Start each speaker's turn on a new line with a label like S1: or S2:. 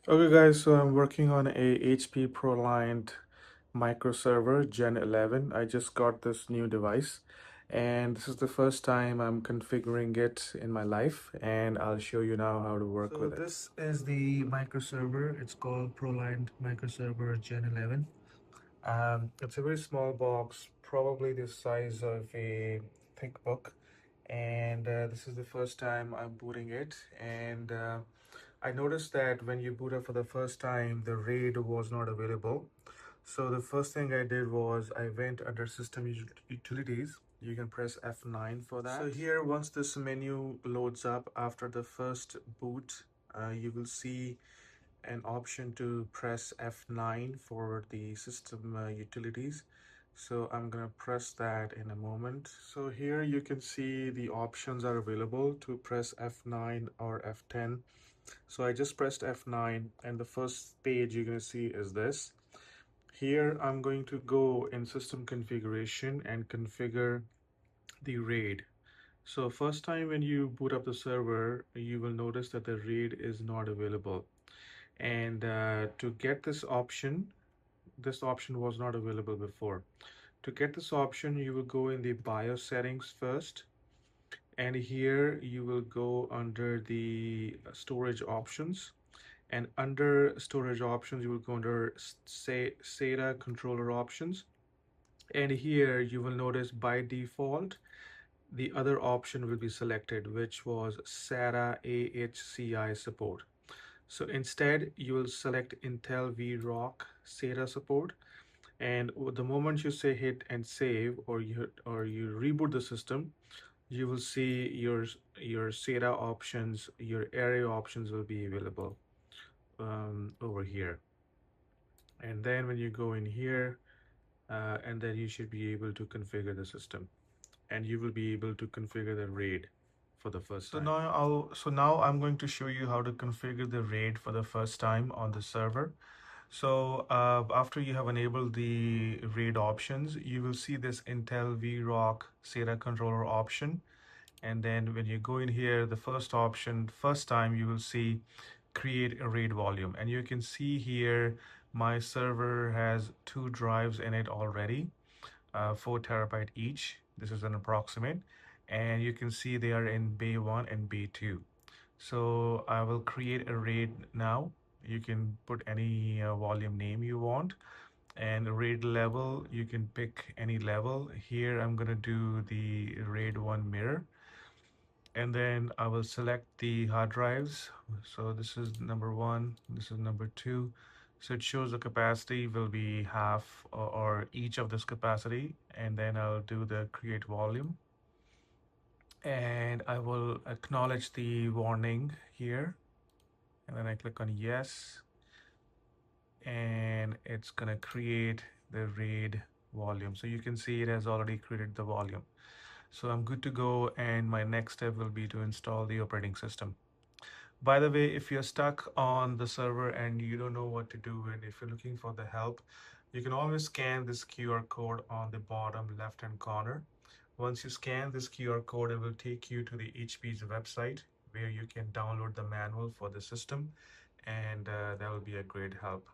S1: Okay guys, so I'm working on a HP ProLiant MicroServer Gen 11. I just got this new device and this is the first time I'm configuring it in my life, and I'll show you now how to work with it. So this is the microserver. It's called ProLiant MicroServer Gen 11. It's a very small box, probably the size of a thick book, and this is the first time I'm booting it. And I noticed that when you boot up for the first time, the RAID was not available. So the first thing I did was I went under System Utilities. You can press F9 for that. So here, once this menu loads up after the first boot, you will see an option to press F9 for the system utilities. So I'm gonna press that in a moment. So here you can see the options are available to press F9 or F10. So I just pressed F9 and the first page you're gonna see is this. Here I'm going to go in system configuration and configure the RAID. So first time when you boot up the server, you will notice that the RAID is not available. And to get this option was not available before. To get this option, you will go in the BIOS settings first, and here you will go under the storage options. And under storage options, you will go under say SATA controller options. And here you will notice by default, the other option will be selected, which was SATA AHCI support. So instead, you will select Intel VROC SATA support, and the moment you say hit and save, or you reboot the system, you will see your SATA options, your array options will be available over here. And then when you go in here, and then you should be able to configure the system, and you will be able to configure the RAID for the first time. So now I'm going to show you how to configure the RAID for the first time on the server. So after you have enabled the RAID options, you will see this Intel VROC SATA controller option. And then when you go in here, the first option, first time you will see create a RAID volume. And you can see here, my server has 2 drives in it already, 4 TB each. This is an approximate. And you can see they are in bay 1 and bay 2. So I will create a RAID now. You can put any volume name you want, and RAID level, you can pick any level. Here I'm gonna do the RAID 1 mirror, and then I will select the hard drives. So this is number 1, this is number 2. So it shows the capacity will be half, or each of this capacity, and then I'll do the create volume, and I will acknowledge the warning here, and then I click on yes, and it's gonna create the RAID volume. So you can see it has already created the volume. So I'm good to go, and my next step will be to install the operating system. By the way, if you're stuck on the server and you don't know what to do, and if you're looking for the help, you can always scan this QR code on the bottom left-hand corner. Once you scan this QR code, it will take you to the HP's website where you can download the manual for the system, and that will be a great help.